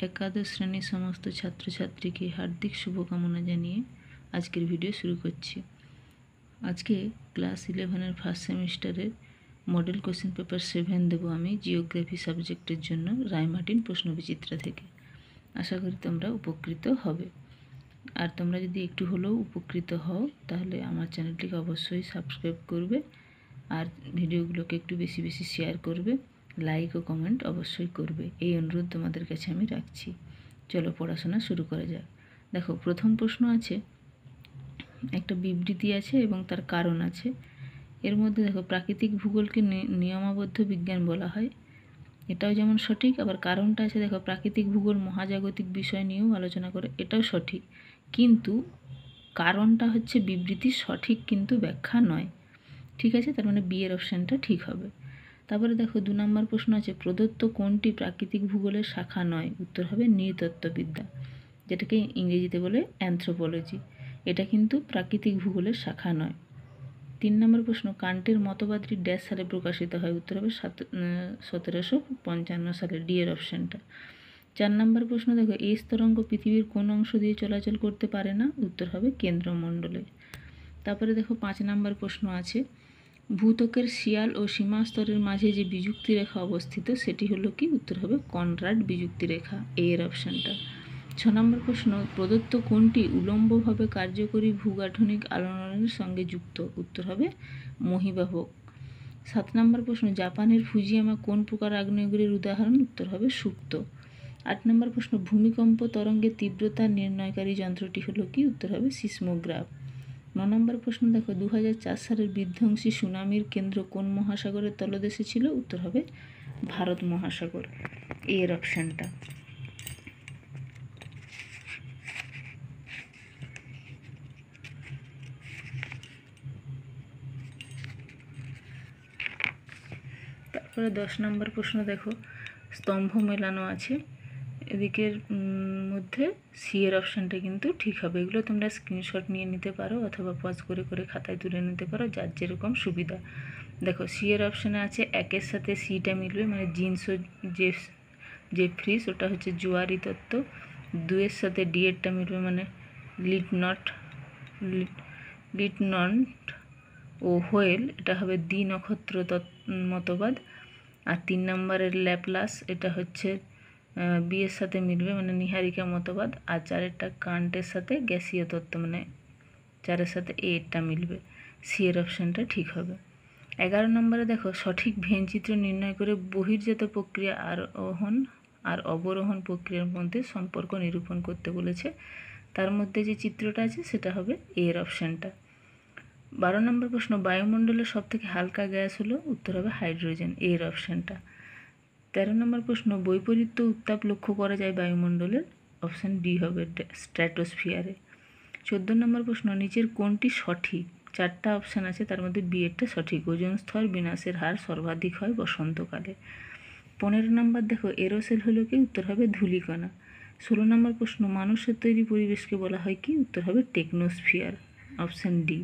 একাদশ শ্রেণীর সমস্ত ছাত্রছাত্রীকে হার্দিক শুভকামনা জানিয়ে আজকের ভিডিও শুরু করছি। আজকে ক্লাস 11-এর ফার্স্ট সেমিস্টারের মডেল কোশ্চেন পেপার 7 দেবো আমি জিওগ্রাফি সাবজেক্টের জন্য রায়মার্টিন প্রশ্নবিচিত্রা থেকে। আশা করি তোমরা উপকৃত হবে। আর তোমরা যদি একটু হলেও উপকৃত হও তাহলে আমার চ্যানেলটিকে অবশ্যই সাবস্ক্রাইব করবে আর ভিডিওগুলোকে একটু বেশি বেশি শেয়ার করবে, লাইক ও কমেন্ট অবশ্যই করবে। এই অনুরোধ তোমাদের কাছে আমি রাখছি। চলো পড়াশোনা শুরু করা যাক। দেখো, প্রথম প্রশ্ন আছে, একটা বিবৃতি আছে এবং তার কারণ আছে। এর মধ্যে দেখো, প্রাকৃতিক ভূগোলকে নিয়মাবদ্ধ বিজ্ঞান বলা হয়, এটাও যেমন সঠিক। আবার কারণটা আছে, দেখো, প্রাকৃতিক ভূগোল মহাজাগতিক বিষয় নিয়েও আলোচনা করে, এটাও সঠিক। কিন্তু কারণটা হচ্ছে বিবৃতির সঠিক কিন্তু ব্যাখ্যা নয়। ঠিক আছে, তার মানে বি এর অপশানটা ঠিক হবে। তারপরে দেখো 2 নম্বর প্রশ্ন আছে, প্রদত্ত কোনটি প্রাকৃতিক ভূগোলের শাখা নয়? উত্তর হবে নৃতত্ত্ববিদ্যা, যেটাকে ইংরেজিতে বলে অ্যানথ্রোপোলজি। এটা কিন্তু প্রাকৃতিক ভূগোলের শাখা নয়। 3 নম্বর প্রশ্ন, কান্টের মতবাদটি ড্যাশ সালে প্রকাশিত হয়? উত্তর হবে 1755 সালে, ডি এর অপশানটা। 4 নম্বর প্রশ্ন দেখো, এই তরঙ্গ পৃথিবীর কোন অংশ দিয়ে চলাচল করতে পারে না? উত্তর হবে কেন্দ্রমণ্ডলে। তারপরে দেখো 5 নম্বর প্রশ্ন আছে, ভূত্বকের শিয়াল ও সীমাস্তরের মাঝে যে বিযুক্তি রেখা অবস্থিত সেটি হলো কি? উত্তর হবে কনরাড বিযুক্তি রেখা, এ এর অপশানটা। 6 নম্বর প্রশ্ন, প্রদত্ত কোনটি উলম্বভাবে কার্যকরী ভূগাঠনিক আলোড়নের সঙ্গে যুক্ত? উত্তর হবে মহীবাহক। 7 নম্বর প্রশ্ন, জাপানের ফুজিয়ামা কোন প্রকার আগ্নেয়গিরির উদাহরণ? উত্তর হবে সুপ্ত। 8 নম্বর প্রশ্ন, ভূমিকম্প তরঙ্গের তীব্রতা নির্ণয়কারী যন্ত্রটি হলো কি? উত্তর হবে সিসমোগ্রাফ। 9 নম্বর প্রশ্ন দেখো, 2004 সালের বিধ্বংসী সুনামির কেন্দ্র কোন মহাসাগরের তলদেশে ছিল? উত্তর হবে ভারত মহাসাগর, এর অপশানটা। তারপরে 10 নম্বর প্রশ্ন দেখো, স্তম্ভ মেলানো আছে, এদিকের মধ্যে সি এর অপশানটা কিন্তু ঠিক হবে। এগুলো তোমরা স্ক্রিনশট নিয়ে নিতে পারো অথবা পজ করে করে খাতায় তুলে নিতে পারো, যার যেরকম সুবিধা। দেখো, সি এর অপশানে আছে, একের সাথে সিটা মিলবে, মানে জিন্স ও জেফ্রিস, ওটা হচ্ছে জোয়ারি তত্ত্ব। 2-এর সাথে ডি এরটা মিলবে, মানে লিটনট ও হোয়েল, এটা হবে দ্বি নক্ষত্র মতবাদ। আর 3 নম্বরের ল্যাপ্লাস, এটা হচ্ছে বি এর সাথে মিলবে, মানে নিহারিকা মতবাদ। আর 4-এরটা কান্টের সাথে গ্যাসীয় তত্ত্ব, মানে 4-এর সাথে এ এরটা মিলবে, সি এর অপশানটা ঠিক হবে। 11 নম্বরে দেখো, সঠিক ভেনচিত্র নির্ণয় করে বহির্জাত প্রক্রিয়া আরোহণ আর অবরোহণ প্রক্রিয়ার মধ্যে সম্পর্ক নিরূপণ করতে বলেছে। তার মধ্যে যে চিত্রটা আছে সেটা হবে এ এর অপশানটা। 12 নম্বর প্রশ্ন, বায়ুমণ্ডলের সবথেকে হালকা গ্যাস হলো? উত্তর হবে হাইড্রোজেন, এর অপশানটা। 13 নম্বর প্রশ্ন, বৈপরীত্য উত্তাপ লক্ষ্য করা যায় বায়ুমণ্ডলের? অপশান ডি হবে স্ট্র্যাটোস্ফিয়ারে। 14 নম্বর প্রশ্ন, নিচের কোনটি সঠিক? 4টা অপশান আছে, তার মধ্যে বি এরটা সঠিক, ওজোন স্তর বিনাশের হার সর্বাধিক হয় বসন্তকালে। 15 নম্বর দেখো, এরোসেল হলো কি? উত্তর হবে ধূলিকণা। 16 নম্বর প্রশ্ন, মানুষের তৈরি পরিবেশকে বলা হয় কি? উত্তর হবে টেকনোস্ফিয়ার, অপশান ডি।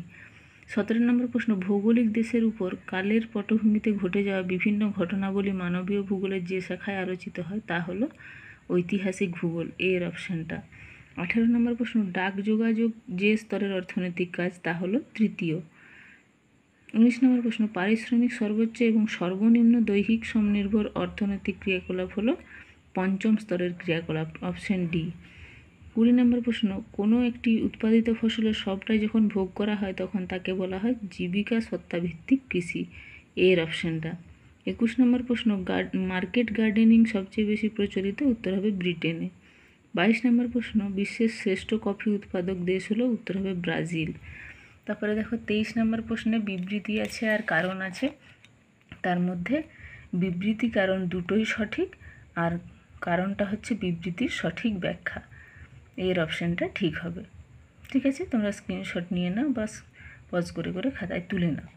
17 নম্বর প্রশ্ন, ভৌগোলিক দেশের উপর কালের পটভূমিতে ঘটে যাওয়া বিভিন্ন ঘটনাবলী মানবীয় ভূগোলের যে শাখায় আলোচিত হয় তা হলো ঐতিহাসিক ভূগোল, এর অপশানটা। 18 নম্বর প্রশ্ন, ডাক যোগাযোগ যে স্তরের অর্থনৈতিক কাজ তা হলো তৃতীয়। 19 নম্বর প্রশ্ন, পারিশ্রমিক সর্বোচ্চ এবং সর্বনিম্ন দৈহিক সমনির্ভর অর্থনৈতিক ক্রিয়াকলাপ হলো 5ম স্তরের ক্রিয়াকলাপ, অপশান ডি। 20 নম্বর প্রশ্ন, কোনো একটি উৎপাদিত ফসলের সবটাই যখন ভোগ করা হয় তখন তাকে বলা হয় জীবিকা সত্তাভিত্তিক কৃষি, এর অপশানটা। 21 নম্বর প্রশ্ন, মার্কেট গার্ডেনিং সবচেয়ে বেশি প্রচলিত? উত্তর হবে ব্রিটেনে। 22 নম্বর প্রশ্ন, বিশ্বের শ্রেষ্ঠ কফি উৎপাদক দেশ হলো? উত্তর হবে ব্রাজিল। তারপরে দেখো 23 নম্বর প্রশ্নে বিবৃতি আছে আর কারণ আছে, তার মধ্যে বিবৃতি কারণ দুটোই সঠিক, আর কারণটা হচ্ছে বিবৃতির সঠিক ব্যাখ্যা, এর অপশানটা ঠিক হবে। ঠিক আছে, তোমরা স্ক্রিনশট নিয়ে নাও, বাস পজ করে করে খাতায় তুলে নাও।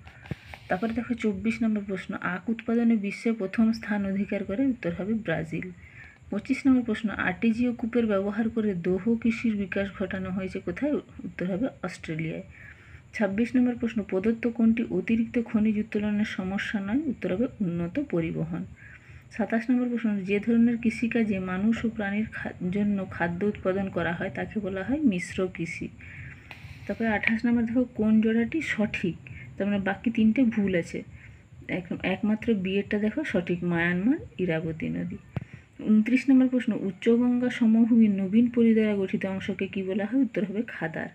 তারপরে দেখো 24 নম্বর প্রশ্ন, আখ উৎপাদনে বিশ্বে প্রথম স্থান অধিকার করে? উত্তর হবে ব্রাজিল। 25 নম্বর প্রশ্ন, আর্টিজিও কূপের ব্যবহার করে দোহ কৃষির বিকাশ ঘটানো হয়েছে কোথায়? উত্তর হবে অস্ট্রেলিয়ায়। 26 নম্বর প্রশ্ন, প্রদত্ত কোনটি অতিরিক্ত খনিজ উত্তোলনের সমস্যা নয়? উত্তর হবে উন্নত পরিবহন। 27 নম্বর প্রশ্ন, যে ধরনের কৃষিকাজে মানুষ ও প্রাণীর জন্য খাদ্য উৎপাদন করা হয় তাকে বলা হয় মিশ্র কৃষি। তারপরে 28 নম্বর দেখো, কোন জোড়াটি সঠিক, তার মানে বাকি তিনটে ভুল আছে, একমাত্র বিয়েরটা দেখো সঠিক, মায়ানমার ইরাবতী নদী। 29 নম্বর প্রশ্ন, উচ্চগঙ্গা সমভূমির নবীন পলি দ্বারা গঠিত অংশকে কি বলা হয়, উত্তর হবে খাদার।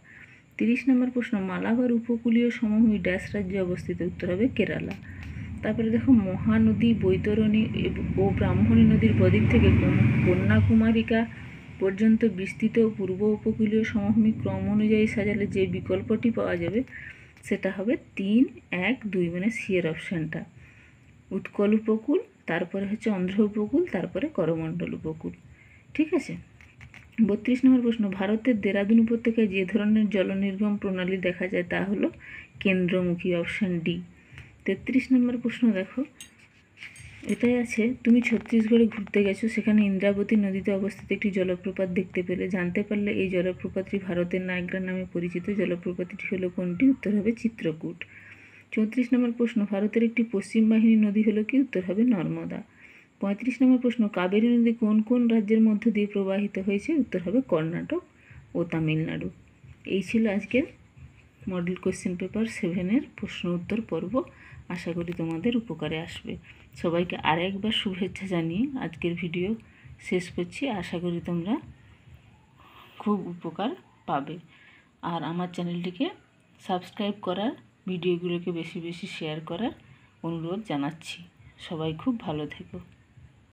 30 নম্বর প্রশ্ন, মালাবার উপকূলীয় সমভূমি ড্যাশ রাজ্যে অবস্থিত, উত্তর হবে কেরালা। তারপরে দেখো, মহানদী বৈতরণী ও ব্রাহ্মণী নদীর বদ্বীপ থেকে কন্যাকুমারিকা পর্যন্ত বিস্তৃত পূর্ব উপকূলীয় সমভূমি ক্রম অনুযায়ী সাজালে যে বিকল্পটি পাওয়া যাবে সেটা হবে 3, 1, 2, মানে সি এর অপশানটা। উৎকল উপকূল, তারপরে হচ্ছে অন্ধ্র উপকূল, তারপরে করমণ্ডল উপকূল। ঠিক আছে। 32 নম্বর প্রশ্ন, ভারতের দেরাদুন উপত্যকায় যে ধরনের জলনির্গম প্রণালী দেখা যায় তা হলো কেন্দ্রমুখী, অপশান ডি। 33 নম্বর প্রশ্ন দেখো, এটাই আছে, তুমি ছত্তিশগড়ে ঘুরতে গেছো, সেখানে ইন্দ্রাবতী নদীতে অবস্থিত একটি জলপ্রপাত দেখতে পেলে, জানতে পারলে এই জলপ্রপাতটি ভারতের নায়াগ্রা নামে পরিচিত, জলপ্রপাতটি হলো কোনটি, উত্তর হবে চিত্রকূট। 34 নম্বর প্রশ্ন, ভারতের একটি পশ্চিম বাহিনী নদী হলো কি, উত্তর হবে নর্মদা। 35 নম্বর প্রশ্ন, কাবেরী নদী কোন কোন রাজ্যের মধ্য দিয়ে প্রবাহিত হয়েছে, উত্তর হবে কর্ণাটক ও তামিলনাড়ু। এই ছিল আজকের মডেল কোশ্চেন পেপার 7-এর প্রশ্ন উত্তর পর্ব। আশা করি তোমাদের উপকারে আসবে। সবাইকে আরেকবার শুভেচ্ছা জানিয়ে আজকের ভিডিও শেষ করছি। আশা করি তোমরা খুব উপকার পাবে। আর আমার চ্যানেলটিকে সাবস্ক্রাইব করার, ভিডিওগুলোকে বেশি বেশি শেয়ার করার অনুরোধ জানাচ্ছি। সবাই খুব ভালো থেকো।